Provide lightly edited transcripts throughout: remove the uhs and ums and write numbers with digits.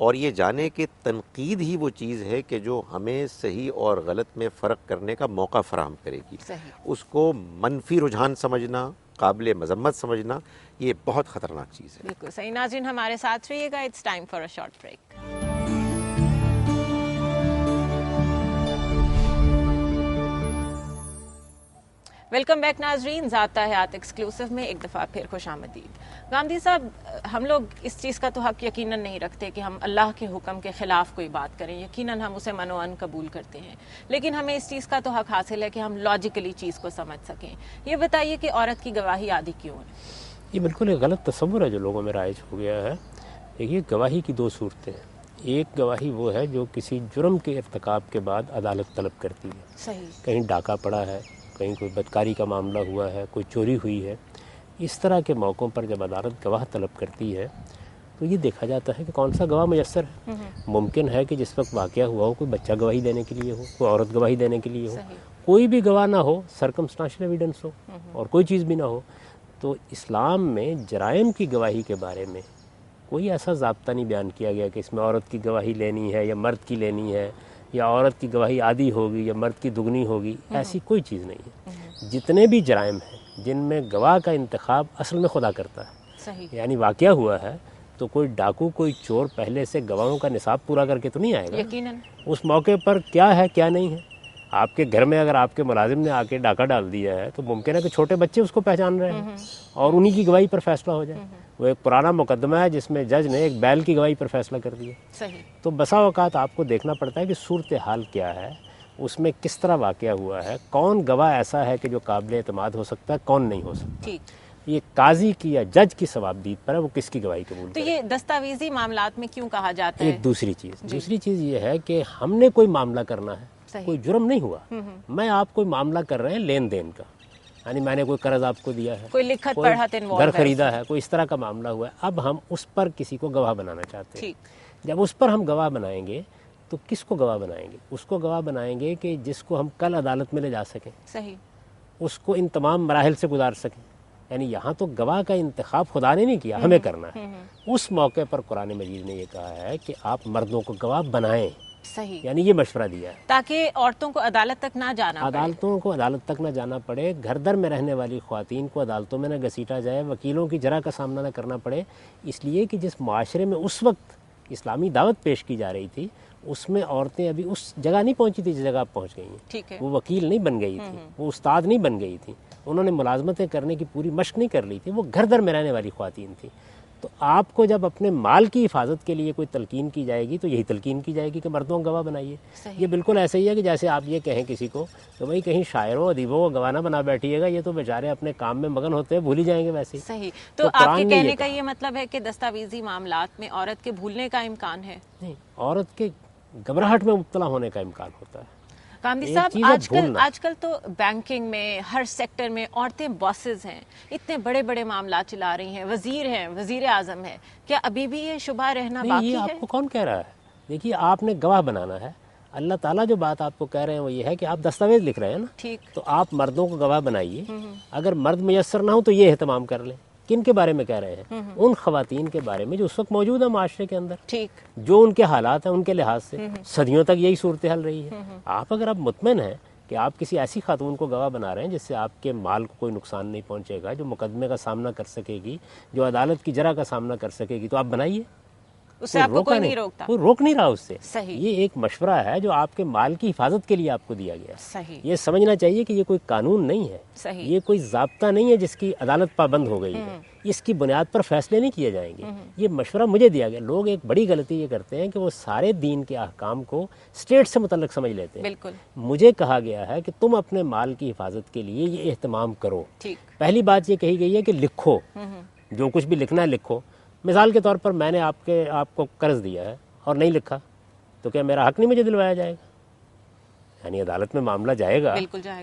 اور یہ جانے کہ تنقید ہی وہ چیز ہے کہ جو ہمیں صحیح اور غلط میں فرق کرنے کا موقع فراہم کرے گی. اس کو منفی رجحان سمجھنا، قابل مذمت سمجھنا، یہ بہت خطرناک چیز ہے. بالکل صحیح. ناظرین ہمارے ساتھ رہیے گا. It's time for a short break. Welcome back ناظرین. ذاتہ حیات ایکسکلوسیو میں ایک دفعہ پھر خوش آمدید. گاندھی صاحب، ہم لوگ اس چیز کا تو حق یقیناً نہیں رکھتے کہ ہم اللہ کے حکم کے خلاف کوئی بات کریں. یقیناً ہم اسے من و عن قبول کرتے ہیں، لیکن ہمیں اس چیز کا تو حق حاصل ہے کہ ہم لاجیکلی چیز کو سمجھ سکیں. یہ بتائیے کہ عورت کی گواہی عادی کیوں ہے؟ یہ بالکل ایک غلط تصور ہے جو لوگوں میں رائج ہو گیا ہے. دیکھیے، گواہی کی دو صورتیں ہیں. ایک گواہی وہ ہے جو کسی جرم کے ارتکاب کے بعد عدالت طلب کرتی ہے. صحیح. کہیں ڈاکہ پڑا ہے، کہیں کوئی بدکاری کا معاملہ ہوا ہے، کوئی چوری ہوئی ہے. اس طرح کے موقعوں پر جب عدالت گواہ طلب کرتی ہے تو یہ دیکھا جاتا ہے کہ کون سا گواہ میسر ہے. ممکن ہے کہ جس وقت واقعہ ہوا ہو کوئی بچہ گواہی دینے کے لیے ہو، کوئی عورت گواہی دینے کے لیے ہو، کوئی بھی گواہ نہ ہو، سرکمسٹانشل ایویڈنس ہو اور کوئی چیز بھی نہ ہو. تو اسلام میں جرائم کی گواہی کے بارے میں کوئی ایسا ضابطہ نہیں بیان کیا گیا کہ اس میں عورت کی گواہی لینی ہے یا مرد کی لینی ہے، یا عورت کی گواہی آدھی ہوگی یا مرد کی دگنی ہوگی. ایسی کوئی چیز نہیں ہے. جتنے بھی جرائم ہیں جن میں گواہ کا انتخاب اصل میں خدا کرتا ہے. صحیح. یعنی واقعہ ہوا ہے تو کوئی ڈاکو، کوئی چور پہلے سے گواہوں کا نصاب پورا کر کے تو نہیں آئے گا. یقیناً. اس موقع پر کیا ہے کیا نہیں ہے. آپ کے گھر میں اگر آپ کے ملازم نے آ کے ڈاکہ ڈال دیا ہے تو ممکن ہے کہ چھوٹے بچے اس کو پہچان رہے ہیں اور انہی کی گواہی پر فیصلہ ہو جائے. وہ ایک پرانا مقدمہ ہے جس میں جج نے ایک بیل کی گواہی پر فیصلہ کر دیا. صحیح. تو بسا اوقات آپ کو دیکھنا پڑتا ہے کہ صورتحال کیا ہے، اس میں کس طرح واقعہ ہوا ہے، کون گواہ ایسا ہے کہ جو قابل اعتماد ہو سکتا ہے، کون نہیں ہو سکتا. ٹھیک. یہ قاضی کی یا جج کی ثوابدید پر ہے وہ کس کی گواہی قبول تو کرے. یہ دستاویزی معاملات میں کیوں کہا جاتا ہے؟ ایک دوسری چیز یہ ہے کہ ہم نے کوئی معاملہ کرنا ہے. صحیح. کوئی جرم نہیں ہوا. میں آپ کوئی معاملہ کر رہے ہیں لین دین کا، یعنی میں نے کوئی قرض آپ کو دیا ہے، کوئی لکھت پڑھت انوالو گھر خریدا ہے، کوئی اس طرح کا معاملہ ہوا ہے. اب ہم اس پر کسی کو گواہ بنانا چاہتے ہیں. ٹھیک. جب اس پر ہم گواہ بنائیں گے تو کس کو گواہ بنائیں گے؟ اس کو گواہ بنائیں گے کہ جس کو ہم کل عدالت میں لے جا سکیں، صحیح. اس کو ان تمام مراحل سے گزار سکیں. یعنی یہاں تو گواہ کا انتخاب خدا نے نہیں کیا، ہمیں کرنا ہے. اس موقع پر قرآن مجید نے یہ کہا ہے کہ آپ مردوں کو گواہ بنائیں. صحیح. یعنی یہ مشورہ دیا ہے تاکہ عورتوں کو عدالت تک نہ جانا پڑے. عدالتوں کو عدالت تک نہ جانا پڑے، گھر در میں رہنے والی خواتین کو عدالتوں میں نہ گھسیٹا جائے، وکیلوں کی جرح کا سامنا نہ کرنا پڑے. اس لیے کہ جس معاشرے میں اس وقت اسلامی دعوت پیش کی جا رہی تھی اس میں عورتیں ابھی اس جگہ نہیں پہنچی تھی جس جگہ پہنچ گئی ہیں. ٹھیک ہے. وہ وکیل نہیں بن گئی تھی، وہ استاد نہیں بن گئی تھی، انہوں نے ملازمتیں کرنے کی پوری مشق نہیں کر لی تھی، وہ گھر در میں رہنے والی خواتین تھی. تو آپ کو جب اپنے مال کی حفاظت کے لیے کوئی تلقین کی جائے گی تو یہی تلقین کی جائے گی کہ مردوں کو گواہ بنائیے. یہ بالکل ایسے ہی ہے کہ جیسے آپ یہ کہیں کسی کو کہ بھائی کہیں شاعروں ادیبوں کو گواہ نہ بنا بیٹھیے گا، یہ تو بیچارے اپنے کام میں مگن ہوتے ہیں، بھول ہی جائیں گے ویسے ہی. صحیح. تو آپ کے کہنے کا یہ مطلب ہے کہ دستاویزی معاملات میں عورت کے بھولنے کا امکان ہے؟ نہیں، عورت کے گھبراہٹ میں مبتلا ہونے کا امکان ہوتا ہے. گاندھی صاحب، آج کل تو بینکنگ میں، ہر سیکٹر میں عورتیں باسز ہیں، اتنے بڑے بڑے معاملات چلا رہی ہیں، وزیر ہیں، وزیر اعظم ہے. کیا ابھی بھی یہ شبہ رہنا باقی ہے؟ یہ آپ کو کون کہہ رہا ہے؟ دیکھیے، آپ نے گواہ بنانا ہے. اللہ تعالیٰ جو بات آپ کو کہہ رہے ہیں وہ یہ ہے کہ آپ دستاویز لکھ رہے ہیں نا. ٹھیک. تو آپ مردوں کو گواہ بنائیے. اگر مرد میسر نہ ہو تو یہ اہتمام کر لیں. کن کے بارے میں کہہ رہے ہیں؟ ان خواتین کے بارے میں جو اس وقت موجود ہے معاشرے کے اندر. ٹھیک. جو ان کے حالات ہیں ان کے لحاظ سے صدیوں تک یہی صورتحال رہی ہے. آپ اگر اب مطمئن ہیں کہ آپ کسی ایسی خاتون کو گواہ بنا رہے ہیں جس سے آپ کے مال کو کوئی نقصان نہیں پہنچے گا، جو مقدمے کا سامنا کر سکے گی، جو عدالت کی جرح کا سامنا کر سکے گی، تو آپ بنائیے. اس سے آپ کو کوئی نہیں روکتا. کوئی روک نہیں رہا اس سے. صحیح. یہ ایک مشورہ ہے جو آپ کے مال کی حفاظت کے لیے آپ کو دیا گیا. صحیح. یہ سمجھنا چاہیے کہ یہ کوئی قانون نہیں ہے. صحیح. یہ کوئی ضابطہ نہیں ہے جس کی عدالت پابند ہو گئی ہے. اس کی بنیاد پر فیصلے نہیں کیے جائیں گے. یہ مشورہ مجھے دیا گیا. لوگ ایک بڑی غلطی یہ کرتے ہیں کہ وہ سارے دین کے احکام کو اسٹیٹ سے متعلق سمجھ لیتے ہیں. بالکل. مجھے کہا گیا ہے کہ تم اپنے مال کی حفاظت کے لیے یہ اہتمام کرو. ٹھیک. پہلی بات یہ کہی گئی ہے کہ لکھو، جو کچھ بھی لکھنا ہے لکھو. مثال کے طور پر میں نے آپ کو قرض دیا ہے اور نہیں لکھا تو کیا میرا حق نہیں مجھے دلوایا جائے گا؟ یعنی عدالت میں معاملہ جائے گا،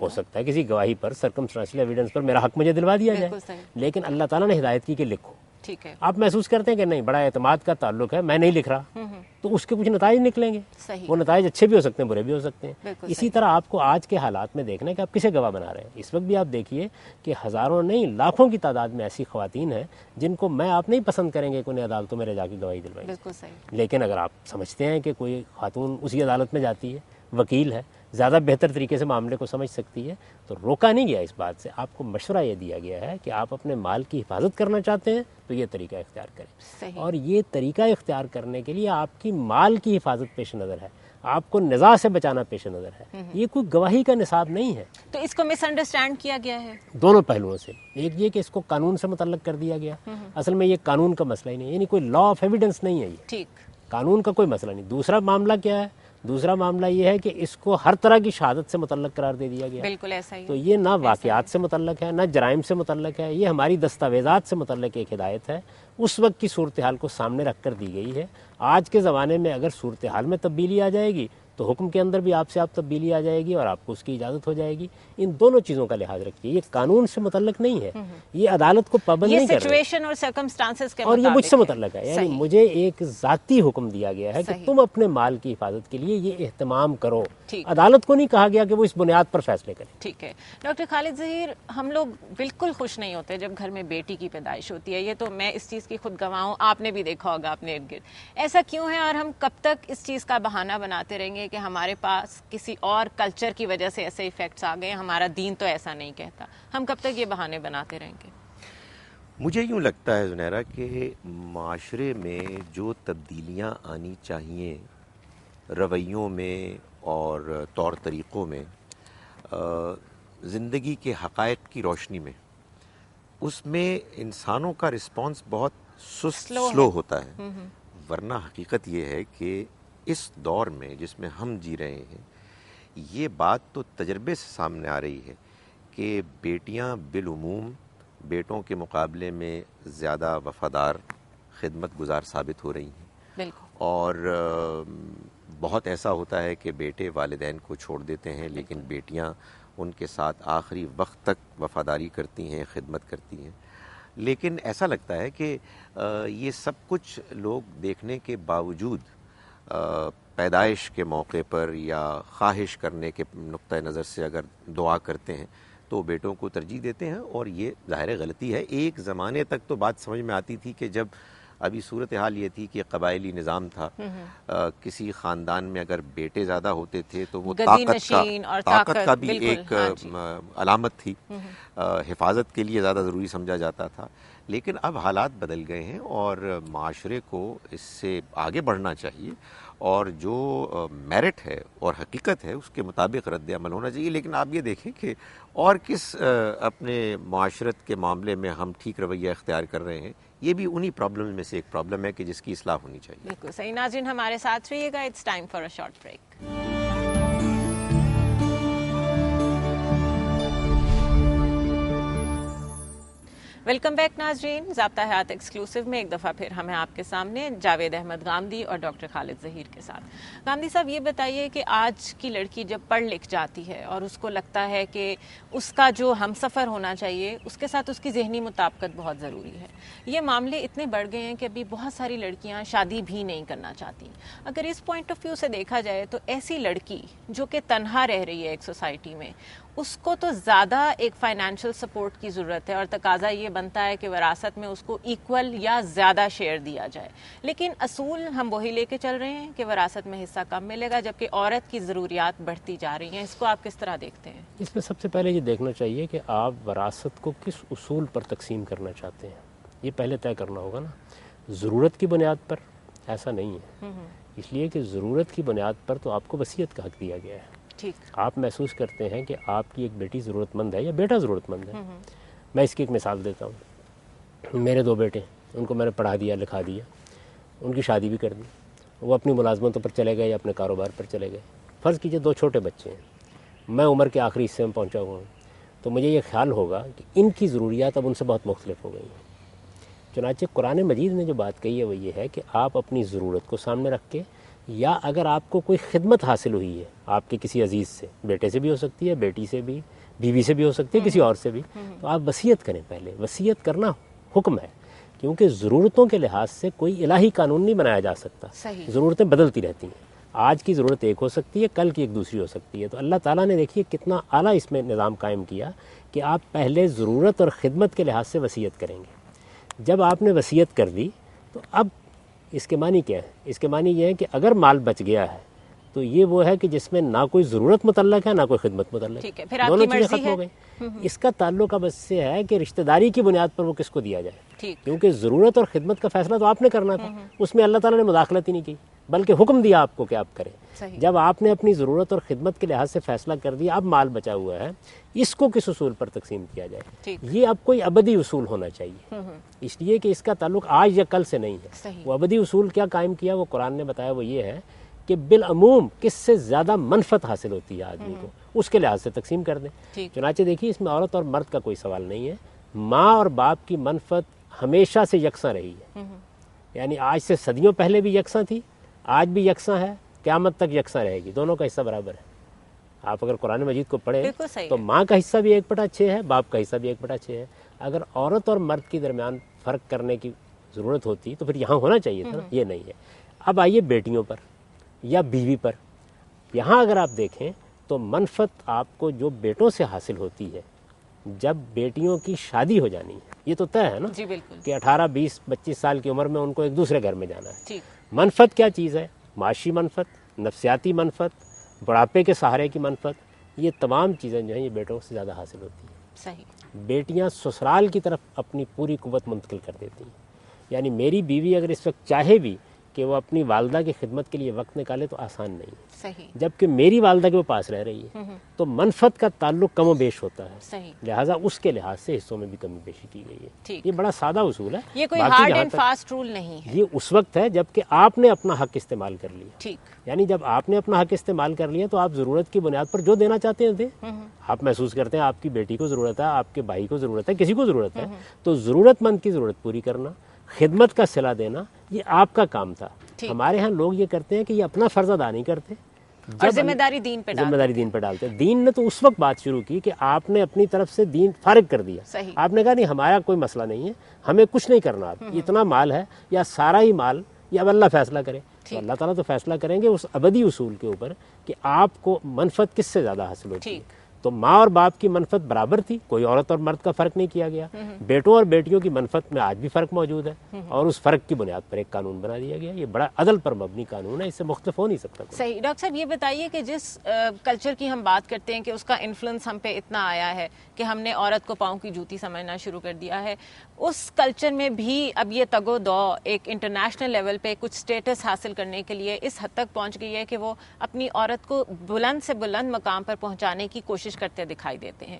ہو سکتا ہے کسی گواہی پر، سرکمسٹانشل ایویڈنس پر میرا حق مجھے دلوا دیا جائے. لیکن اللہ تعالیٰ نے ہدایت کی کہ لکھو. ٹھیک ہے. آپ محسوس کرتے ہیں کہ نہیں بڑا اعتماد کا تعلق ہے، میں نہیں لکھ رہا، تو اس کے کچھ نتائج نکلیں گے. وہ نتائج اچھے بھی ہو سکتے ہیں، برے بھی ہو سکتے ہیں. اسی طرح آپ کو آج کے حالات میں دیکھنا ہے کہ آپ کسے گواہ بنا رہے ہیں. اس وقت بھی آپ دیکھیے کہ ہزاروں نہیں لاکھوں کی تعداد میں ایسی خواتین ہیں جن کو میں آپ نہیں پسند کریں گے کہ انہیں عدالتوں میں لے جا کے گواہی دلوائیں. لیکن اگر آپ سمجھتے ہیں کہ کوئی خاتون اسی عدالت میں جاتی ہے، وکیل ہے، زیادہ بہتر طریقے سے معاملے کو سمجھ سکتی ہے، تو روکا نہیں گیا اس بات سے. آپ کو مشورہ یہ دیا گیا ہے کہ آپ اپنے مال کی حفاظت کرنا چاہتے ہیں تو یہ طریقہ اختیار کریں. اور یہ طریقہ اختیار کرنے کے لیے آپ کی مال کی حفاظت پیش نظر ہے، آپ کو نزاع سے بچانا پیش نظر ہے. یہ کوئی گواہی کا نصاب نہیں ہے. تو اس کو مس انڈرسٹینڈ کیا گیا ہے دونوں پہلوؤں سے. ایک یہ کہ اس کو قانون سے متعلق کر دیا گیا، اصل میں یہ قانون کا مسئلہ ہی نہیں، یعنی کوئی لا آف ایویڈنس نہیں ہے، یہ قانون کا کوئی مسئلہ نہیں. دوسرا معاملہ کیا ہے؟ دوسرا معاملہ یہ ہے کہ اس کو ہر طرح کی شہادت سے متعلق قرار دے دیا گیا. بالکل ایسا ہی. تو یہ نہ واقعات سے متعلق ہے، نہ جرائم سے متعلق ہے، یہ ہماری دستاویزات سے متعلق ایک ہدایت ہے. اس وقت کی صورتحال کو سامنے رکھ کر دی گئی ہے. آج کے زمانے میں اگر صورتحال میں تبدیلی آ جائے گی تو حکم کے اندر بھی آپ سے تبدیلی آ جائے گی اور آپ کو اس کی اجازت ہو جائے گی. ان دونوں چیزوں کا لحاظ رکھیے. یہ قانون سے متعلق نہیں ہے، یہ عدالت کو پابند نہیں کر رہے، سچویشن اور سرکمسٹانسز کے اور یہ مجھ سے متعلق ہے. یعنی مجھے ایک ذاتی حکم دیا گیا ہے کہ تم اپنے مال کی حفاظت کے لیے یہ اہتمام کرو. عدالت کو نہیں کہا گیا کہ وہ اس بنیاد پر فیصلے کرے. ٹھیک ہے. ڈاکٹر خالد ظہیر، ہم لوگ بالکل خوش نہیں ہوتے جب گھر میں بیٹی کی پیدائش ہوتی ہے. یہ تو میں اس چیز کی خود گواہ ہوں، آپ نے بھی دیکھا ہوگا اپنے ارد گرد. ایسا کیوں ہے اور ہم کب تک اس چیز کا بہانہ بناتے رہیں گے کہ ہمارے پاس کسی اور کلچر کی وجہ سے ایسے ایفیکٹس آ گئے، ہمارا دین تو ایسا نہیں کہتا؟ ہم کب تک یہ بہانے بناتے رہیں گے؟ مجھے یوں لگتا ہے زنیرہ کہ معاشرے میں جو تبدیلیاں آنی چاہیے رویوں میں اور طور طریقوں میں، زندگی کے حقائق کی روشنی میں، اس میں انسانوں کا رسپانس بہت سلو ہوتا ہے. ورنہ حقیقت یہ ہے کہ اس دور میں جس میں ہم جی رہے ہیں، یہ بات تو تجربے سے سامنے آ رہی ہے کہ بیٹیاں بالعموم بیٹوں کے مقابلے میں زیادہ وفادار، خدمت گزار ثابت ہو رہی ہیں. اور بہت ایسا ہوتا ہے کہ بیٹے والدین کو چھوڑ دیتے ہیں لیکن بیٹیاں ان کے ساتھ آخری وقت تک وفاداری کرتی ہیں، خدمت کرتی ہیں. لیکن ایسا لگتا ہے کہ یہ سب کچھ لوگ دیکھنے کے باوجود پیدائش کے موقع پر یا خواہش کرنے کے نقطہ نظر سے اگر دعا کرتے ہیں تو بیٹوں کو ترجیح دیتے ہیں. اور یہ ظاہر غلطی ہے. ایک زمانے تک تو بات سمجھ میں آتی تھی کہ جب ابھی صورتحال یہ تھی کہ قبائلی نظام تھا، کسی خاندان میں اگر بیٹے زیادہ ہوتے تھے تو وہ طاقت کا بھی ایک علامت تھی، حفاظت کے لیے زیادہ ضروری سمجھا جاتا تھا. لیکن اب حالات بدل گئے ہیں اور معاشرے کو اس سے آگے بڑھنا چاہیے اور جو میرٹ ہے اور حقیقت ہے اس کے مطابق رد عمل ہونا چاہیے. لیکن آپ یہ دیکھیں کہ اور کس اپنے معاشرت کے معاملے میں ہم ٹھیک رویہ اختیار کر رہے ہیں. یہ بھی انہی پرابلم میں سے ایک پرابلم ہے کہ جس کی اصلاح ہونی چاہیے. بالکل صحیح. ناظرین ہمارے ساتھ رہیے گا. It's time for a short break. Welcome back ناظرین. ضابطہ حیات ایکسکلوسیو میں ایک دفعہ پھر ہمیں آپ کے سامنے جاوید احمد غامدی اور ڈاکٹر خالد ظہیر کے ساتھ. غامدی صاحب، یہ بتائیے کہ آج کی لڑکی جب پڑھ لکھ جاتی ہے اور اس کو لگتا ہے کہ اس کا جو ہم سفر ہونا چاہیے اس کے ساتھ اس کی ذہنی مطابقت بہت ضروری ہے. یہ معاملے اتنے بڑھ گئے ہیں کہ ابھی بہت ساری لڑکیاں شادی بھی نہیں کرنا چاہتی. اگر اس پوائنٹ آف ویو سے دیکھا جائے تو ایسی لڑکی جو کہ تنہا رہ رہی ہے ایک سوسائٹی میں، اس کو تو زیادہ ایک فائنینشیل سپورٹ کی ضرورت ہے اور تقاضا یہ بنتا ہے کہ وراثت میں اس کو ایکول یا زیادہ شیئر دیا جائے. لیکن اصول ہم وہی لے کے چل رہے ہیں کہ وراثت میں حصہ کم ملے گا جبکہ عورت کی ضروریات بڑھتی جا رہی ہیں. اس کو آپ کس طرح دیکھتے ہیں؟ اس میں سب سے پہلے یہ دیکھنا چاہیے کہ آپ وراثت کو کس اصول پر تقسیم کرنا چاہتے ہیں. یہ پہلے طے کرنا ہوگا نا. ضرورت کی بنیاد پر ایسا نہیں ہے، اس لیے کہ ضرورت کی بنیاد پر تو آپ کو وصیت کا حق دیا گیا ہے. آپ محسوس کرتے ہیں کہ آپ کی ایک بیٹی ضرورت مند ہے یا بیٹا ضرورت مند ہے. میں اس کی ایک مثال دیتا ہوں. میرے 2 بیٹے، ان کو میں نے پڑھا دیا، لکھا دیا، ان کی شادی بھی کر دی، وہ اپنی ملازمتوں پر چلے گئے یا اپنے کاروبار پر چلے گئے. فرض کیجئے 2 چھوٹے بچے ہیں، میں عمر کے آخری حصے میں پہنچا ہوا ہوں، تو مجھے یہ خیال ہوگا کہ ان کی ضروریات اب ان سے بہت مختلف ہو گئی ہیں. چنانچہ قرآن مجید نے جو بات کہی ہے وہ یہ ہے کہ آپ اپنی ضرورت کو سامنے رکھ کے، یا اگر آپ کو کوئی خدمت حاصل ہوئی ہے آپ کے کسی عزیز سے، بیٹے سے بھی ہو سکتی ہے، بیٹی سے بھی، بیوی سے بھی ہو سکتی ہے، کسی اور سے بھی، تو آپ وصیت کریں. پہلے وصیت کرنا حکم ہے. کیونکہ ضرورتوں کے لحاظ سے کوئی الہی قانون نہیں بنایا جا سکتا. ضرورتیں بدلتی رہتی ہیں. آج کی ضرورت ایک ہو سکتی ہے, کل کی ایک دوسری ہو سکتی ہے. تو اللہ تعالیٰ نے دیکھیے کتنا اعلیٰ اس میں نظام قائم کیا کہ آپ پہلے ضرورت اور خدمت کے لحاظ سے وصیت کریں گے. جب آپ نے وصیت کر دی تو اب اس کے معنی کیا ہے؟ اس کے معنی یہ ہے کہ اگر مال بچ گیا ہے تو یہ وہ ہے کہ جس میں نہ کوئی ضرورت متعلق ہے نہ کوئی خدمت متعلق ہے, دونوں چیزیں ختم ہو گئی. اس کا تعلق اب اس سے ہے کہ رشتہ داری کی بنیاد پر وہ کس کو دیا جائے, کیونکہ ضرورت اور خدمت کا فیصلہ تو آپ نے کرنا تھا, اس میں اللہ تعالیٰ نے مداخلت ہی نہیں کی بلکہ حکم دیا آپ کو کہ آپ کریں. جب آپ نے اپنی ضرورت اور خدمت کے لحاظ سے فیصلہ کر دیا, اب مال بچا ہوا ہے, اس کو کس اصول پر تقسیم کیا جائے, یہ اب کوئی ابدی اصول ہونا چاہیے, اس لیے کہ اس کا تعلق آج یا کل سے نہیں ہے. وہ ابدی اصول کیا قائم کیا, وہ قرآن نے بتایا, وہ یہ ہے کہ بالعموم کس سے زیادہ منفعت حاصل ہوتی ہے آدمی کو, اس کے لحاظ سے تقسیم کر دیں. چنانچہ دیکھیے اس میں عورت اور مرد کا کوئی سوال نہیں ہے. ماں اور باپ کی منفعت ہمیشہ سے یکساں رہی ہے, یعنی آج سے صدیوں پہلے بھی یکساں تھی, آج بھی یکساں ہے, قیامت تک یکساں رہے گی. دونوں کا حصہ برابر ہے. آپ اگر قرآن مجید کو پڑھیں تو ماں کا حصہ بھی 1/6 ہے, باپ کا حصہ بھی 1/6 ہے. اگر عورت اور مرد کے درمیان فرق کرنے کی ضرورت ہوتی تو پھر یہاں ہونا چاہیے تھا, یہ نہیں ہے. اب آئیے بیٹیوں پر یا بیوی پر. یہاں اگر آپ دیکھیں تو منفعت آپ کو جو بیٹوں سے حاصل ہوتی ہے جب بیٹیوں کی شادی ہو جانی ہے, یہ تو طے ہے نا کہ 18, 20, 25 سال کی عمر میں ان کو ایک دوسرے گھر میں جانا ہے. منفعت کیا چیز ہے؟ معاشی منفعت, نفسیاتی منفعت, بڑھاپے کے سہارے کی منفعت, یہ تمام چیزیں جو ہیں یہ بیٹوں سے زیادہ حاصل ہوتی ہیں. بیٹیاں سسرال کی طرف اپنی پوری قوت منتقل کر دیتی ہیں. یعنی میری بیوی اگر اس وقت چاہے بھی کہ وہ اپنی والدہ کی خدمت کے لیے وقت نکالے تو آسان نہیں ہے, جبکہ میری والدہ کے وہ پاس رہ رہی ہے تو منفعت کا تعلق کم و بیش ہوتا ہے, لہٰذا اس کے لحاظ سے حصوں میں بھی کمی بیشی کی گئی ہے. یہ بڑا سادہ اصول ہے, یہ کوئی ہارڈ اینڈ فاسٹ رول نہیں ہے. یہ اس وقت ہے جب کہ آپ نے اپنا حق استعمال کر لیا. یعنی جب آپ نے اپنا حق استعمال کر لیا تو آپ ضرورت کی بنیاد پر جو دینا چاہتے ہیں دیں. آپ محسوس کرتے ہیں آپ کی بیٹی کو ضرورت ہے, آپ کے بھائی کو ضرورت ہے, کسی کو ضرورت ہے, تو ضرورت مند کی ضرورت پوری کرنا, خدمت کا صلہ دینا, یہ آپ کا کام تھا. ہمارے ہاں لوگ یہ کرتے ہیں کہ یہ اپنا فرض ادا نہیں کرتے اور ذمہ داری دین پہ ڈالتے ہیں. دین نے تو اس وقت بات شروع کی کہ آپ نے اپنی طرف سے دین فارغ کر دیا. آپ نے کہا نہیں ہمارا کوئی مسئلہ نہیں ہے, ہمیں کچھ نہیں کرنا, آپ اتنا مال ہے یا سارا ہی مال, یا اب اللہ فیصلہ کرے. تو اللہ تعالیٰ تو فیصلہ کریں گے اس ابدی اصول کے اوپر کہ آپ کو منفعت کس سے زیادہ حاصل ہوتی ہے. تو ماں اور باپ کی منفعت برابر تھی, کوئی عورت اور مرد کا فرق نہیں کیا گیا. بیٹوں اور بیٹیوں کی منفعت میں آج بھی فرق موجود ہے اور اس فرق کی بنیاد پر ایک قانون بنا دیا گیا. یہ بڑا عدل پر مبنی قانون ہے, اس سے مختلف ہو نہیں سکتا. صحیح. ڈاکٹر صاحب یہ بتائیے کہ جس کلچر کی ہم بات کرتے ہیں کہ اس کا انفلوئنس ہم پہ اتنا آیا ہے کہ ہم نے عورت کو پاؤں کی جوتی سمجھنا شروع کر دیا ہے, اس کلچر میں بھی اب یہ تگ و دو ایک انٹرنیشنل لیول پہ کچھ سٹیٹس حاصل کرنے کے لیے اس حد تک پہنچ گئی ہے کہ وہ اپنی عورت کو بلند سے بلند مقام پر پہنچانے کی کوشش کرتے دکھائی دیتے ہیں.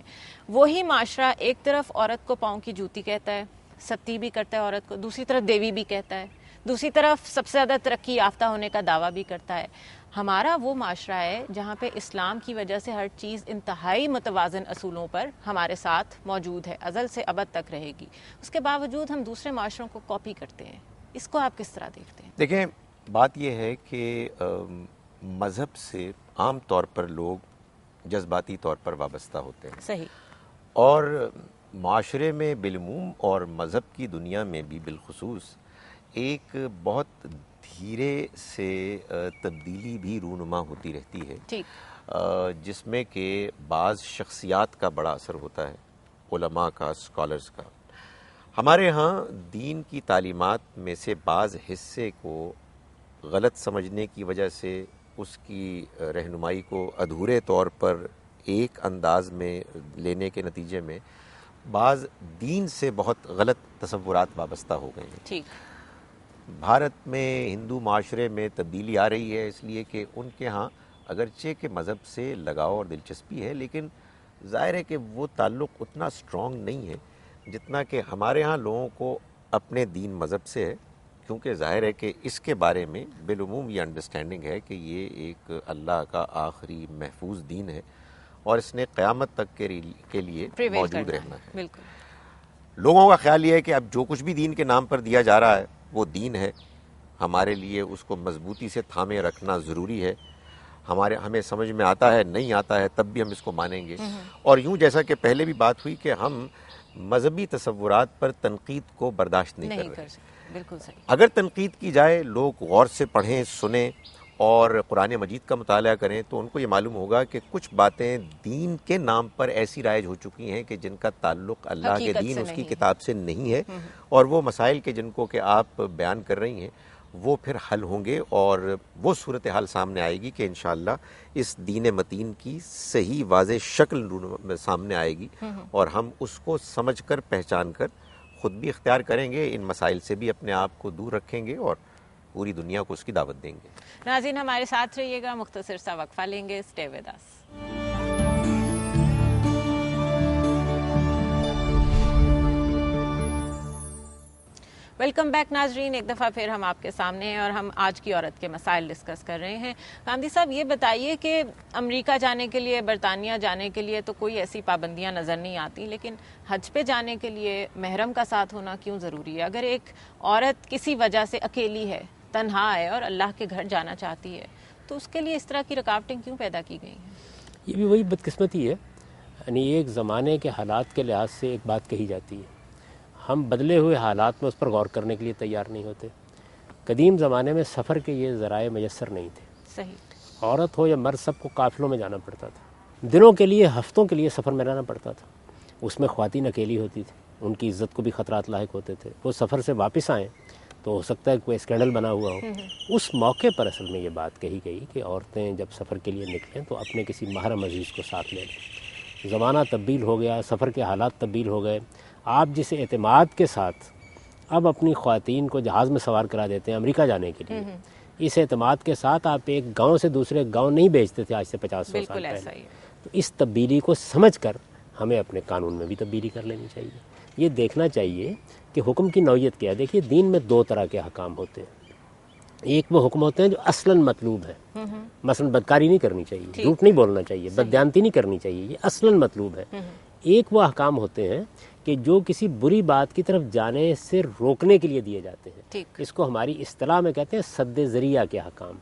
وہی معاشرہ ایک طرف عورت کو پاؤں کی جوتی کہتا ہے, ستی بھی کرتا ہے عورت کو, دوسری طرف دیوی بھی کہتا ہے, دوسری طرف سب سے زیادہ ترقی یافتہ ہونے کا دعویٰ بھی کرتا ہے. ہمارا وہ معاشرہ ہے جہاں پہ اسلام کی وجہ سے ہر چیز انتہائی متوازن اصولوں پر ہمارے ساتھ موجود ہے, ازل سے ابد تک رہے گی. اس کے باوجود ہم دوسرے معاشروں کو کاپی کرتے ہیں. اس کو آپ کس طرح دیکھتے ہیں؟ دیکھیں, بات یہ ہے کہ مذہب سے عام طور پر لوگ جذباتی طور پر وابستہ ہوتے ہیں. صحیح. اور معاشرے میں بالعموم اور مذہب کی دنیا میں بھی بالخصوص ایک بہت دھیرے سے تبدیلی بھی رونما ہوتی رہتی ہے, جس میں کہ بعض شخصیات کا بڑا اثر ہوتا ہے, علماء کا, اسکالرز کا. ہمارے ہاں دین کی تعلیمات میں سے بعض حصے کو غلط سمجھنے کی وجہ سے اس کی رہنمائی کو ادھورے طور پر ایک انداز میں لینے کے نتیجے میں بعض دین سے بہت غلط تصورات وابستہ ہو گئے ہیں. ٹھیک. بھارت میں ہندو معاشرے میں تبدیلی آ رہی ہے اس لیے کہ ان کے ہاں اگرچہ کہ مذہب سے لگاؤ اور دلچسپی ہے, لیکن ظاہر ہے کہ وہ تعلق اتنا سٹرونگ نہیں ہے جتنا کہ ہمارے ہاں لوگوں کو اپنے دین مذہب سے ہے, کیونکہ ظاہر ہے کہ اس کے بارے میں بالعموم یہ انڈرسٹینڈنگ ہے کہ یہ ایک اللہ کا آخری محفوظ دین ہے اور اس نے قیامت تک کے لیے موجود رہنا ہے. بالکل. لوگوں کا خیال یہ ہے کہ اب جو کچھ بھی دین کے نام پر دیا جا رہا ہے وہ دین ہے, ہمارے لیے اس کو مضبوطی سے تھامے رکھنا ضروری ہے. ہمیں سمجھ میں آتا ہے, نہیں آتا ہے, تب بھی ہم اس کو مانیں گے. اور یوں جیسا کہ پہلے بھی بات ہوئی کہ ہم مذہبی تصورات پر تنقید کو برداشت نہیں کر رہے. بالکل صحیح. اگر تنقید کی جائے، لوگ غور سے پڑھیں، سنیں اور قرآن مجید کا مطالعہ کریں تو ان کو یہ معلوم ہوگا کہ کچھ باتیں دین کے نام پر ایسی رائج ہو چکی ہیں کہ جن کا تعلق اللہ کے دین، اس کی کتاب سے نہیں ہے، اور وہ مسائل کے جن کو کہ آپ بیان کر رہی ہیں وہ پھر حل ہوں گے، اور وہ صورتحال سامنے آئے گی کہ انشاءاللہ اس دین متین کی صحیح واضح شکل سامنے آئے گی، اور ہم اس کو سمجھ کر، پہچان کر خود بھی اختیار کریں گے، ان مسائل سے بھی اپنے آپ کو دور رکھیں گے اور پوری دنیا کو اس کی دعوت دیں گے. ناظرین ہمارے ساتھ رہیے گا، مختصر سا وقفہ لیں گے. Stay with us. Welcome back ناظرین، ایک دفعہ پھر ہم آپ کے سامنے ہیں اور ہم آج کی عورت کے مسائل ڈسکس کر رہے ہیں. گاندھی صاحب یہ بتائیے کہ امریکہ جانے کے لیے، برطانیہ جانے کے لیے تو کوئی ایسی پابندیاں نظر نہیں آتی، لیکن حج پہ جانے کے لیے محرم کا ساتھ ہونا کیوں ضروری ہے؟ اگر ایک عورت کسی وجہ سے اکیلی ہے، تنہا ہے اور اللہ کے گھر جانا چاہتی ہے تو اس کے لیے اس طرح کی رکاوٹیں کیوں پیدا کی گئی ہیں؟ یہ بھی وہی بدقسمتی ہے. یعنی ایک زمانے کے حالات کے لحاظ سے ایک بات کہی جاتی ہے، ہم بدلے ہوئے حالات میں اس پر غور کرنے کے لیے تیار نہیں ہوتے. قدیم زمانے میں سفر کے یہ ذرائع میسر نہیں تھے. صحیح. عورت ہو یا مرد سب کو قافلوں میں جانا پڑتا تھا، دنوں کے لیے، ہفتوں کے لیے سفر میں رہنا پڑتا تھا. اس میں خواتین اکیلی ہوتی تھی، ان کی عزت کو بھی خطرات لاحق ہوتے تھے. وہ سفر سے واپس آئیں تو ہو سکتا ہے کوئی اسکینڈل بنا ہوا ہو. اس موقع پر اصل میں یہ بات کہی گئی کہ عورتیں جب سفر کے لیے نکلیں تو اپنے کسی محرم عزیز کو ساتھ لے لیں. زمانہ تبدیل ہو گیا، سفر کے حالات تبدیل ہو گئے. آپ جس اعتماد کے ساتھ اب اپنی خواتین کو جہاز میں سوار کرا دیتے ہیں امریکہ جانے کے لیے، اس اعتماد کے ساتھ آپ ایک گاؤں سے دوسرے گاؤں نہیں بھیجتے تھے آج سے 50 سال پہلے. تو اس تبدیلی کو سمجھ کر ہمیں اپنے قانون میں بھی تبدیلی کر لینی چاہیے. یہ دیکھنا چاہیے کہ حکم کی نوعیت کیا ہے. دیکھیے دین میں دو طرح کے احکام ہوتے ہیں. ایک وہ حکم ہوتے ہیں جو اصلاً مطلوب ہے، مثلا بدکاری نہیں کرنی چاہیے، جھوٹ نہیں بولنا چاہیے، بددیانتی نہیں کرنی چاہیے، یہ اصلاً مطلوب ہے. ایک وہ احکام ہوتے ہیں کہ جو کسی بری بات کی طرف جانے سے روکنے کے لیے دیے جاتے ہیں. اس کو ہماری اصطلاح میں کہتے ہیں سد ذریعہ کے احکام.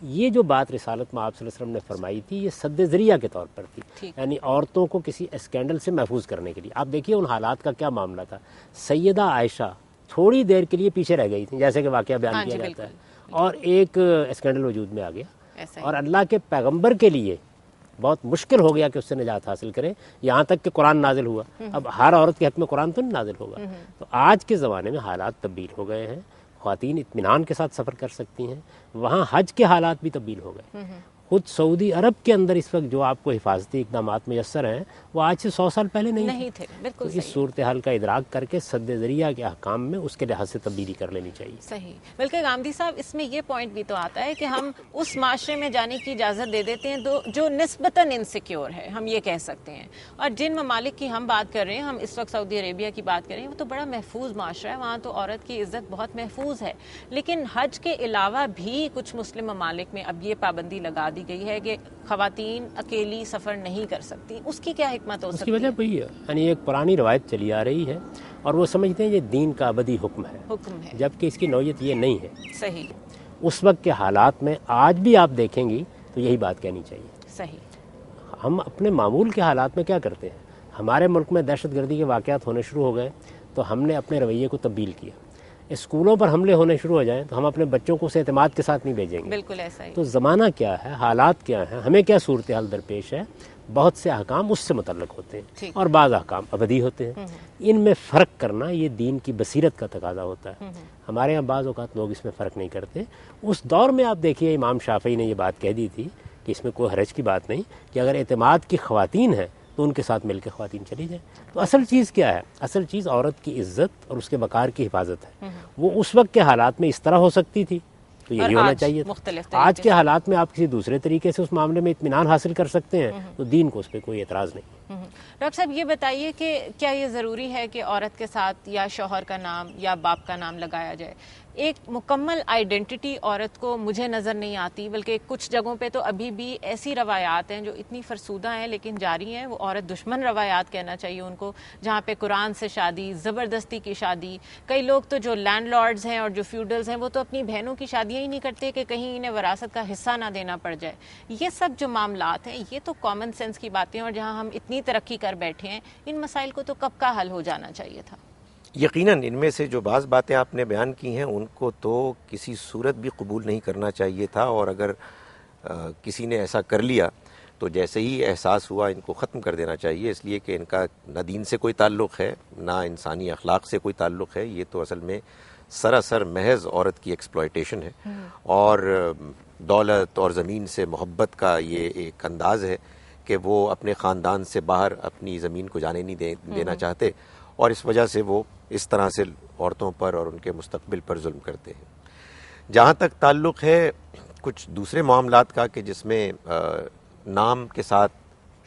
یہ جو بات رسالت میں آپ صلی اللہ علیہ وسلم نے فرمائی تھی یہ سد ذریعہ کے طور پر تھی، یعنی عورتوں کو کسی اسکینڈل سے محفوظ کرنے کے لیے. آپ دیکھیے ان حالات کا کیا معاملہ تھا. سیدہ عائشہ تھوڑی دیر کے لیے پیچھے رہ گئی تھی، جیسے کہ واقعہ بیان کیا جاتا ہے، اور ایک اسکینڈل وجود میں آ گیا، اور اللہ کے پیغمبر کے لیے بہت مشکل ہو گیا کہ اس سے نجات حاصل کرے، یہاں تک کہ قرآن نازل ہوا. اب ہر عورت کے حق میں قرآن تو نہیں نازل ہوگا. تو آج کے زمانے میں حالات تبدیل ہو گئے ہیں، خواتین اطمینان کے ساتھ سفر کر سکتی ہیں. وہاں حج کے حالات بھی تبدیل ہو گئے. خود سعودی عرب کے اندر اس وقت جو آپ کو حفاظتی اقدامات میسر ہیں وہ آج سے 100 سال پہلے نہیں تھے. تو اس صورتحال کا ادراک کر کے سد ذریعہ کے احکام میں اس کے لحاظ سے تبدیلی کر لینی چاہیے. صحیح. بلکہ گاندھی صاحب اس میں یہ پوائنٹ بھی تو آتا ہے کہ ہم اس معاشرے میں جانے کی اجازت دے دیتے ہیں جو نسبتاً انسیکیور ہے، ہم یہ کہہ سکتے ہیں. اور جن ممالک کی ہم بات کر رہے ہیں، ہم اس وقت سعودی عربیہ کی بات کر رہے ہیں، وہ تو بڑا محفوظ معاشرہ ہے، وہاں تو عورت کی عزت بہت محفوظ ہے. لیکن حج کے علاوہ بھی کچھ مسلم ممالک میں اب یہ پابندی لگا دی گئی ہے کہ خواتین اکیلی سفر نہیں کر سکتی. اس کی کیا حکمت ہو سکتی ہے؟ اس کی وجہ وہی ہے، یعنی ایک پرانی روایت چلی آ رہی ہے اور وہ سمجھتے ہیں یہ دین کا ابدی حکم ہے، جبکہ اس کی نوعیت یہ نہیں ہے. صحیح. اس وقت کے حالات میں آج بھی آپ دیکھیں گی تو یہی بات کہنی چاہیے. صحیح. ہم اپنے معمول کے حالات میں کیا کرتے ہیں؟ ہمارے ملک میں دہشت گردی کے واقعات ہونے شروع ہو گئے تو ہم نے اپنے رویے کو تبدیل کیا. اسکولوں پر حملے ہونے شروع ہو جائیں تو ہم اپنے بچوں کو اس اعتماد کے ساتھ نہیں بھیجیں گے. بالکل ایسا ہی. تو زمانہ کیا ہے، حالات کیا ہیں، ہمیں کیا صورتحال درپیش ہے، بہت سے احکام اس سے متعلق ہوتے ہیں اور بعض احکام ابدی ہوتے ہیں. ان میں فرق کرنا یہ دین کی بصیرت کا تقاضا ہوتا ہے. ہمارے یہاں بعض اوقات لوگ اس میں فرق نہیں کرتے. اس دور میں آپ دیکھیے امام شافعی نے یہ بات کہہ دی تھی کہ اس میں کوئی حرج کی بات نہیں، کہ اگر اعتماد کی خواتین ہیں تو ان کے ساتھ مل کے خواتین چلی جائیں. تو اصل چیز کیا ہے؟ اصل چیز عورت کی عزت اور اس کے وقار کی حفاظت ہے. وہ اس وقت کے حالات میں اس طرح ہو سکتی تھی تو یہی ہونا چاہیے تھا. آج کے حالات میں آپ کسی دوسرے طریقے سے اس معاملے میں اطمینان حاصل کر سکتے ہیں تو دین کو اس پہ کوئی اعتراض نہیں. ڈاکٹر صاحب یہ بتائیے کہ کیا یہ ضروری ہے کہ عورت کے ساتھ یا شوہر کا نام یا باپ کا نام لگایا جائے؟ ایک مکمل آئیڈینٹی عورت کو مجھے نظر نہیں آتی، بلکہ کچھ جگہوں پہ تو ابھی بھی ایسی روایات ہیں جو اتنی فرسودہ ہیں لیکن جاری ہیں، وہ عورت دشمن روایات کہنا چاہیے ان کو، جہاں پہ قرآن سے شادی، زبردستی کی شادی. کئی لوگ تو جو لینڈ لارڈز ہیں اور جو فیوڈلز ہیں وہ تو اپنی بہنوں کی شادیاں ہی نہیں کرتے کہ کہیں انہیں وراثت کا حصہ نہ دینا پڑ جائے. یہ سب جو معاملات ہیں یہ تو کامن سینس کی باتیں، اور جہاں ہم اتنی اتنی ترقی کر بیٹھے ہیں، ان مسائل کو تو کب کا حل ہو جانا چاہیے تھا؟ یقیناً ان میں سے جو بعض باتیں آپ نے بیان کی ہیں ان کو تو کسی صورت بھی قبول نہیں کرنا چاہیے تھا، اور اگر کسی نے ایسا کر لیا تو جیسے ہی احساس ہوا ان کو ختم کر دینا چاہیے، اس لیے کہ ان کا نہ دین سے کوئی تعلق ہے نہ انسانی اخلاق سے کوئی تعلق ہے. یہ تو اصل میں سراسر محض عورت کی ایکسپلائٹیشن ہے، اور دولت اور زمین سے محبت کا یہ ایک انداز ہے کہ وہ اپنے خاندان سے باہر اپنی زمین کو جانے نہیں دینا چاہتے، اور اس وجہ سے وہ اس طرح سے عورتوں پر اور ان کے مستقبل پر ظلم کرتے ہیں. جہاں تک تعلق ہے کچھ دوسرے معاملات کا کہ جس میں نام کے ساتھ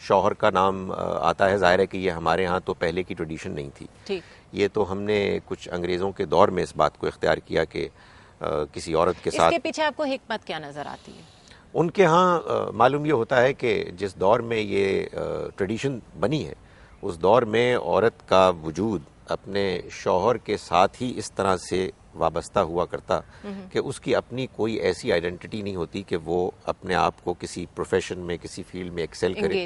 شوہر کا نام آتا ہے، ظاہر ہے کہ یہ ہمارے ہاں تو پہلے کی ٹریڈیشن نہیں تھی. یہ تو ہم نے کچھ انگریزوں کے دور میں اس بات کو اختیار کیا کہ کسی عورت کے ساتھ. اس کے پیچھے آپ کو حکمت کیا نظر آتی ہے؟ ان کے ہاں معلوم یہ ہوتا ہے کہ جس دور میں یہ ٹریڈیشن بنی ہے اس دور میں عورت کا وجود اپنے شوہر کے ساتھ ہی اس طرح سے وابستہ ہوا کرتا کہ اس کی اپنی کوئی ایسی آئیڈینٹی نہیں ہوتی کہ وہ اپنے آپ کو کسی پروفیشن میں کسی فیلڈ میں ایکسل کرے.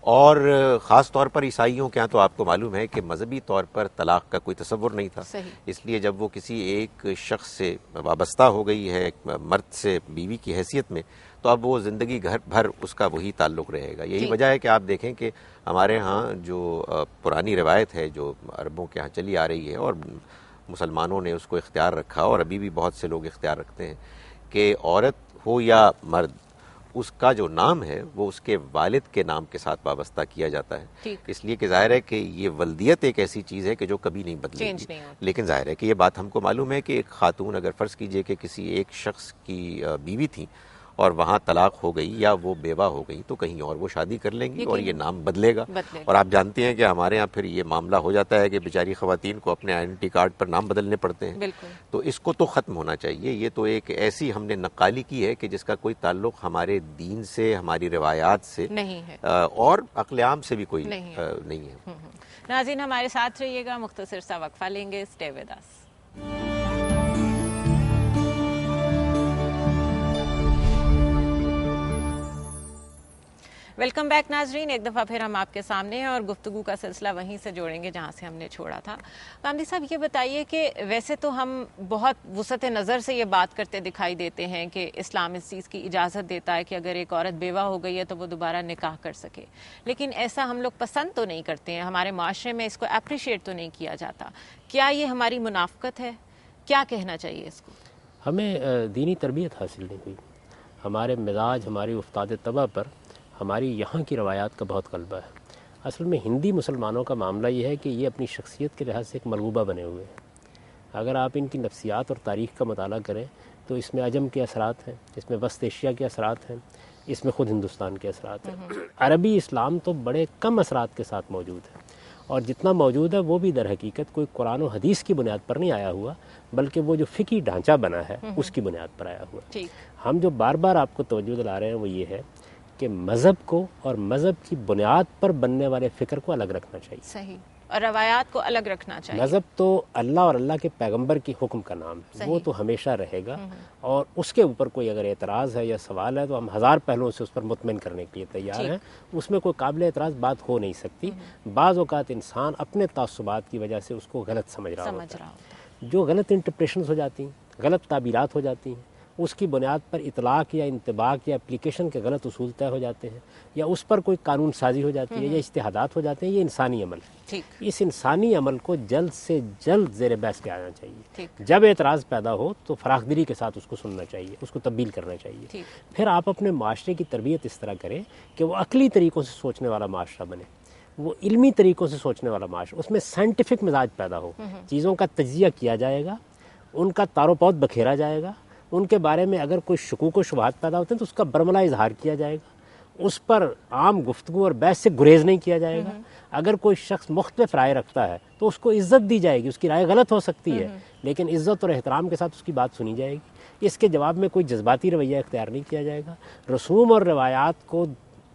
اور خاص طور پر عیسائیوں کے ہاں تو آپ کو معلوم ہے کہ مذہبی طور پر طلاق کا کوئی تصور نہیں تھا. اس لیے جب وہ کسی ایک شخص سے وابستہ ہو گئی ہے مرد سے بیوی کی حیثیت میں، تو اب وہ زندگی گھر بھر اس کا وہی تعلق رہے گا. یہی وجہ ہے کہ آپ دیکھیں کہ ہمارے ہاں جو پرانی روایت ہے جو عربوں کے ہاں چلی آ رہی ہے اور مسلمانوں نے اس کو اختیار رکھا اور ابھی بھی بہت سے لوگ اختیار رکھتے ہیں کہ عورت ہو یا مرد اس کا جو نام ہے وہ اس کے والد کے نام کے ساتھ وابستہ کیا جاتا ہے. اس لیے کہ ظاہر ہے کہ یہ ولدیت ایک ایسی چیز ہے کہ جو کبھی نہیں بدلے گی. لیکن ظاہر ہے کہ یہ بات ہم کو معلوم ہے کہ ایک خاتون اگر فرض کیجئے کہ کسی ایک شخص کی بیوی تھی اور وہاں طلاق ہو گئی یا وہ بیوہ ہو گئی تو کہیں اور وہ شادی کر لیں گی اور یہ نام بدلے گا. اور آپ جانتے ہیں کہ ہمارے ہاں پھر یہ معاملہ ہو جاتا ہے کہ بیچاری خواتین کو اپنے آئیڈینٹی کارڈ پر نام بدلنے پڑتے ہیں. تو اس کو تو ختم ہونا چاہیے. یہ تو ایک ایسی ہم نے نقالی کی ہے کہ جس کا کوئی تعلق ہمارے دین سے، ہماری روایات سے نہیں ہے اور عقل عام سے بھی کوئی نہیں ہے. ناظرین ہمارے ساتھ رہیے گا، مختصر سا وقفہ لیں گے. Stay with us. Welcome back ناظرین، ایک دفعہ پھر ہم آپ کے سامنے ہیں اور گفتگو کا سلسلہ وہیں سے جوڑیں گے جہاں سے ہم نے چھوڑا تھا. کاملی صاحب یہ بتائیے کہ ویسے تو ہم بہت وسعت نظر سے یہ بات کرتے دکھائی دیتے ہیں کہ اسلام اس چیز کی اجازت دیتا ہے کہ اگر ایک عورت بیوہ ہو گئی ہے تو وہ دوبارہ نکاح کر سکے، لیکن ایسا ہم لوگ پسند تو نہیں کرتے ہیں، ہمارے معاشرے میں اس کو اپریشیٹ تو نہیں کیا جاتا. کیا یہ ہماری منافقت ہے؟ کیا کہنا چاہیے اس کو؟ ہمیں دینی تربیت حاصل نہیں ہوئی. ہمارے مزاج، ہماری افتاد طبع پر ہماری یہاں کی روایات کا بہت غلبہ ہے. اصل میں ہندی مسلمانوں کا معاملہ یہ ہے کہ یہ اپنی شخصیت کے لحاظ سے ایک ملغوبہ بنے ہوئے ہیں. اگر آپ ان کی نفسیات اور تاریخ کا مطالعہ کریں تو اس میں عجم کے اثرات ہیں، اس میں وسط ایشیا کے اثرات ہیں، اس میں خود ہندوستان کے اثرات ہیں. عربی اسلام تو بڑے کم اثرات کے ساتھ موجود ہے، اور جتنا موجود ہے وہ بھی در حقیقت کوئی قرآن و حدیث کی بنیاد پر نہیں آیا ہوا، بلکہ وہ جو فقہی ڈھانچہ بنا ہے اس کی بنیاد پر آیا ہوا. ہم جو بار بار آپ کو توجہ دلا رہے ہیں وہ یہ ہے کہ مذہب کو اور مذہب کی بنیاد پر بننے والے فکر کو الگ رکھنا چاہیے. صحیح. اور روایات کو الگ رکھنا چاہیے. مذہب تو اللہ اور اللہ کے پیغمبر کی حکم کا نام ہے، وہ تو ہمیشہ رہے گا، اور اس کے اوپر کوئی اگر اعتراض ہے یا سوال ہے تو ہم ہزار پہلوؤں سے اس پر مطمئن کرنے کے لیے تیار ہیں. اس میں کوئی قابل اعتراض بات ہو نہیں سکتی. بعض اوقات انسان اپنے تعصبات کی وجہ سے اس کو غلط سمجھ رہا ہوتا ہے. جو غلط انٹرپریشنز ہو جاتی ہیں، غلط تعبیرات ہو جاتی ہیں، اس کی بنیاد پر اطلاق یا انطباق یا اپلیکیشن کے غلط اصول طے ہو جاتے ہیں، یا اس پر کوئی قانون سازی ہو جاتی ہے یا اجتہادات ہو جاتے ہیں. یہ انسانی عمل ہے. اس انسانی عمل کو جلد سے جلد زیر بحث لے آنا چاہیے. جب اعتراض پیدا ہو تو فراخ دلی کے ساتھ اس کو سننا چاہیے، اس کو تبدیل کرنا چاہیے. پھر آپ اپنے معاشرے کی تربیت اس طرح کریں کہ وہ عقلی طریقوں سے سوچنے والا معاشرہ بنے، وہ علمی طریقوں سے سوچنے والا معاشرہ، اس میں سائنٹیفک مزاج پیدا ہو. چیزوں کا تجزیہ کیا جائے گا، ان کا تار و پود بکھیرا جائے گا، ان کے بارے میں اگر کوئی شکوک و شبہات پیدا ہوتے ہیں تو اس کا برملا اظہار کیا جائے گا، اس پر عام گفتگو اور بحث سے گریز نہیں کیا جائے گا. اگر کوئی شخص مختلف رائے رکھتا ہے تو اس کو عزت دی جائے گی. اس کی رائے غلط ہو سکتی ہے لیکن عزت اور احترام کے ساتھ اس کی بات سنی جائے گی. اس کے جواب میں کوئی جذباتی رویہ اختیار نہیں کیا جائے گا. رسوم اور روایات کو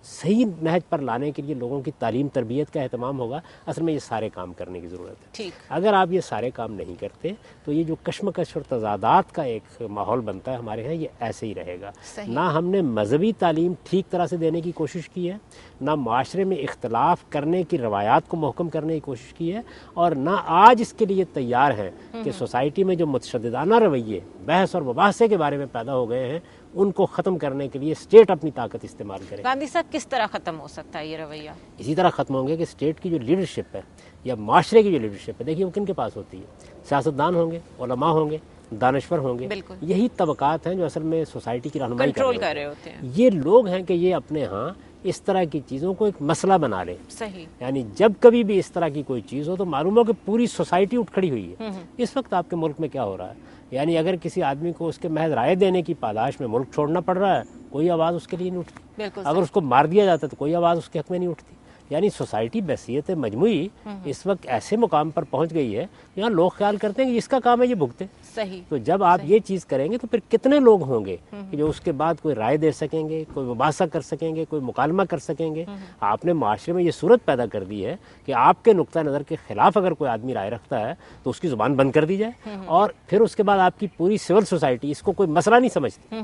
صحیح نہج پر لانے کے لیے لوگوں کی تعلیم تربیت کا اہتمام ہوگا. اصل میں یہ سارے کام کرنے کی ضرورت ہے. ٹھیک. اگر آپ یہ سارے کام نہیں کرتے تو یہ جو کشمکش اور تضادات کا ایک ماحول بنتا ہے ہمارے یہاں، یہ ایسے ہی رہے گا. نہ ہم نے مذہبی تعلیم ٹھیک طرح سے دینے کی کوشش کی ہے، نہ معاشرے میں اختلاف کرنے کی روایات کو محکم کرنے کی کوشش کی ہے، اور نہ آج اس کے لیے تیار ہیں کہ سوسائٹی میں جو متشددانہ رویے بحث اور مباحثے کے بارے میں پیدا ہو گئے ہیں ان کو ختم کرنے کے لیے اسٹیٹ اپنی طاقت استعمال کرے. گاندھی صاحب کس طرح ختم ہو سکتا ہے یہ رویہ؟ اسی طرح ختم ہوں گے کہ اسٹیٹ کی جو لیڈرشپ ہے یا معاشرے کی جو لیڈرشپ ہے، دیکھیے وہ کن کے پاس ہوتی ہے؟ سیاستدان ہوں گے، علماء ہوں گے، دانشور ہوں گے. یہی طبقات ہیں جو اصل میں سوسائٹی کی رہنمائی کنٹرول کر رہے ہوتے ہیں. یہ لوگ ہیں کہ یہ اپنے ہاں اس طرح کی چیزوں کو ایک مسئلہ بنا لیں. صحیح. یعنی جب کبھی بھی اس طرح کی کوئی چیز ہو تو معلوم ہو کہ پوری سوسائٹی اٹھ کھڑی ہوئی ہے. اس وقت آپ کے ملک میں کیا ہو رہا ہے؟ یعنی اگر کسی آدمی کو اس کے محض رائے دینے کی پاداش میں ملک چھوڑنا پڑ رہا ہے، کوئی آواز اس کے لیے نہیں اٹھتی. اگر اس کو مار دیا جاتا تو کوئی آواز اس کے حق میں نہیں اٹھتی. یعنی سوسائٹی بحیثیت مجموعی اس وقت ایسے مقام پر پہنچ گئی ہے جہاں لوگ خیال کرتے ہیں کہ اس کا کام ہے یہ بھگتے. صحیح. تو جب آپ یہ چیز کریں گے تو پھر کتنے لوگ ہوں گے کہ جو اس کے بعد کوئی رائے دے سکیں گے، کوئی مباحثہ کر سکیں گے، کوئی مکالمہ کر سکیں گے. آپ نے معاشرے میں یہ صورت پیدا کر دی ہے کہ آپ کے نقطہ نظر کے خلاف اگر کوئی آدمی رائے رکھتا ہے تو اس کی زبان بند کر دی جائے، اور پھر اس کے بعد آپ کی پوری سول سوسائٹی اس کو کوئی مسئلہ نہیں سمجھتی.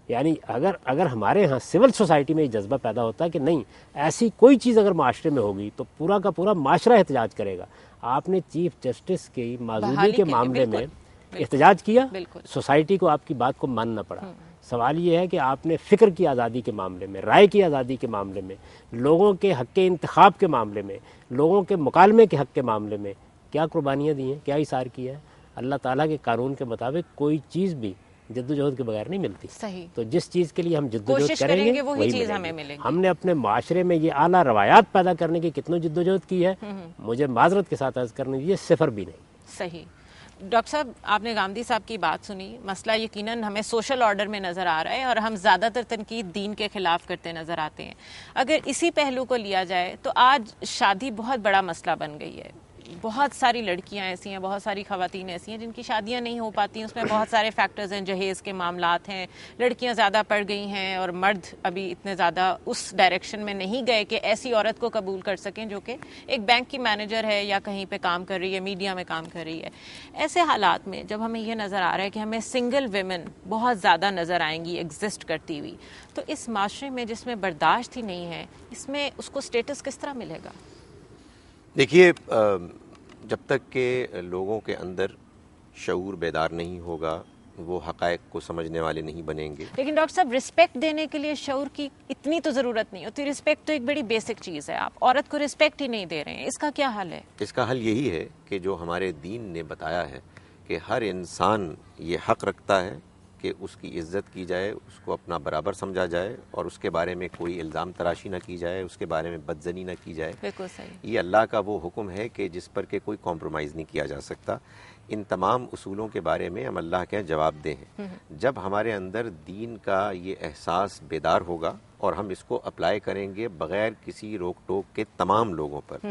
یعنی اگر ہمارے ہاں سول سوسائٹی میں یہ جذبہ پیدا ہوتا ہے کہ نہیں، ایسی کوئی چیز اگر معاشرے میں ہوگی تو پورا کا پورا معاشرہ احتجاج کرے گا. آپ نے چیف جسٹس کی معزولی کے معاملے میں احتجاج کیا، سوسائٹی کو آپ کی بات کو ماننا پڑا. سوال یہ ہے کہ آپ نے فکر کی آزادی کے معاملے میں، رائے کی آزادی کے معاملے میں، لوگوں کے حق کے انتخاب کے معاملے میں، لوگوں کے مکالمے کے حق کے معاملے میں کیا قربانیاں دی ہیں، کیا ایثار کیا ہے؟ اللہ تعالیٰ کے قانون کے مطابق کوئی چیز بھی جد و جہد کے بغیر نہیں ملتی. صحیح. تو جس چیز کے لیے ہم جد و جہد کریں گے وہی چیز ہمیں ملے گی. ہم نے اپنے معاشرے میں یہ اعلیٰ روایات پیدا کرنے کی کتنوں جد و جہد کی ہے، مجھے معذرت کے ساتھ عرض کرنے دیجیے، صفر بھی نہیں. صحیح. ڈاکٹر صاحب، آپ نے گاندھی صاحب کی بات سنی. مسئلہ یقیناً ہمیں سوشل آرڈر میں نظر آ رہا ہے اور ہم زیادہ تر تنقید دین کے خلاف کرتے نظر آتے ہیں. اگر اسی پہلو کو لیا جائے تو آج شادی بہت بڑا مسئلہ بن گئی ہے. بہت ساری لڑکیاں ایسی ہیں، بہت ساری خواتین ایسی ہیں جن کی شادیاں نہیں ہو پاتی. اس میں بہت سارے فیکٹرز ہیں، جہیز کے معاملات ہیں، لڑکیاں زیادہ پڑھ گئی ہیں اور مرد ابھی اتنے زیادہ اس ڈائریکشن میں نہیں گئے کہ ایسی عورت کو قبول کر سکیں جو کہ ایک بینک کی مینیجر ہے یا کہیں پہ کام کر رہی ہے، میڈیا میں کام کر رہی ہے. ایسے حالات میں جب ہمیں یہ نظر آ رہا ہے کہ ہمیں سنگل ویمن بہت زیادہ نظر آئیں گی ایگزسٹ کرتی ہوئی، تو اس معاشرے میں جس میں برداشت ہی نہیں ہے، اس میں اس کو سٹیٹس کس طرح ملے گا؟ دیکھیے، جب تک کہ لوگوں کے اندر شعور بیدار نہیں ہوگا وہ حقائق کو سمجھنے والے نہیں بنیں گے. لیکن ڈاکٹر صاحب، رسپیکٹ دینے کے لیے شعور کی اتنی تو ضرورت نہیں ہوتی. رسپیکٹ تو ایک بڑی بیسک چیز ہے. آپ عورت کو رسپیکٹ ہی نہیں دے رہے ہیں، اس کا کیا حل ہے؟ اس کا حل یہی ہے کہ جو ہمارے دین نے بتایا ہے کہ ہر انسان یہ حق رکھتا ہے کہ اس کی عزت کی جائے، اس کو اپنا برابر سمجھا جائے اور اس کے بارے میں کوئی الزام تراشی نہ کی جائے، اس کے بارے میں بدزنی نہ کی جائے. بالکل صحیح. یہ اللہ کا وہ حکم ہے کہ جس پر کہ کوئی کمپرومائز نہیں کیا جا سکتا. ان تمام اصولوں کے بارے میں ہم اللہ کے جواب دہ ہیں. جب ہمارے اندر دین کا یہ احساس بیدار ہوگا اور ہم اس کو اپلائی کریں گے بغیر کسی روک ٹوک کے تمام لوگوں پر،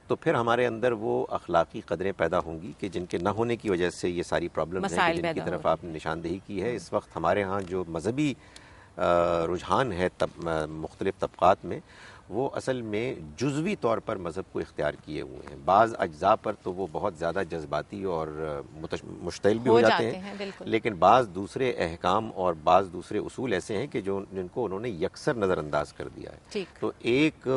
تو پھر ہمارے اندر وہ اخلاقی قدریں پیدا ہوں گی کہ جن کے نہ ہونے کی وجہ سے یہ ساری پرابلمز ہیں جن کی طرف آپ نے نشاندہی کی ہے. اس وقت ہمارے ہاں جو مذہبی رجحان ہے مختلف طبقات میں، وہ اصل میں جزوی طور پر مذہب کو اختیار کیے ہوئے ہیں. بعض اجزاء پر تو وہ بہت زیادہ جذباتی اور مشتعل بھی ہو جاتے ہیں، لیکن بعض دوسرے احکام اور بعض دوسرے اصول ایسے ہیں کہ جن کو انہوں نے یکسر نظر انداز کر دیا ہے. تو ایک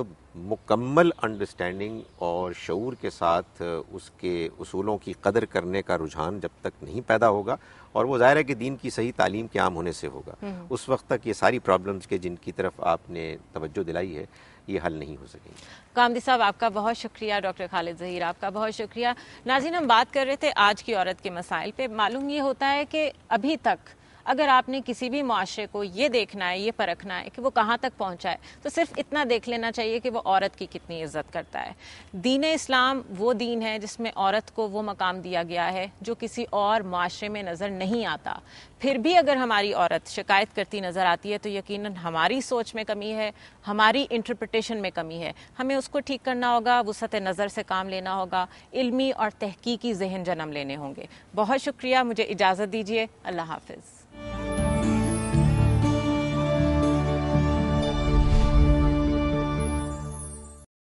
مکمل انڈرسٹینڈنگ اور شعور کے ساتھ اس کے اصولوں کی قدر کرنے کا رجحان جب تک نہیں پیدا ہوگا، اور وہ ظاہر ہے کہ دین کی صحیح تعلیم کے عام ہونے سے ہوگا، اس وقت تک یہ ساری پرابلمز کے جن کی طرف آپ نے توجہ دلائی ہے یہ حل نہیں ہو سکیں گے. گاندھی صاحب، آپ کا بہت شکریہ. ڈاکٹر خالد ظہیر، آپ کا بہت شکریہ. ناظرین، ہم بات کر رہے تھے آج کی عورت کے مسائل پہ. معلوم یہ ہوتا ہے کہ ابھی تک اگر آپ نے کسی بھی معاشرے کو یہ دیکھنا ہے، یہ پرکھنا ہے کہ وہ کہاں تک پہنچا ہے، تو صرف اتنا دیکھ لینا چاہیے کہ وہ عورت کی کتنی عزت کرتا ہے. دین اسلام وہ دین ہے جس میں عورت کو وہ مقام دیا گیا ہے جو کسی اور معاشرے میں نظر نہیں آتا. پھر بھی اگر ہماری عورت شکایت کرتی نظر آتی ہے تو یقیناً ہماری سوچ میں کمی ہے، ہماری انٹرپریٹیشن میں کمی ہے. ہمیں اس کو ٹھیک کرنا ہوگا، وسعت نظر سے کام لینا ہوگا، علمی اور تحقیقی ذہن جنم لینے ہوں گے. بہت شکریہ. مجھے اجازت دیجیے. اللہ حافظ.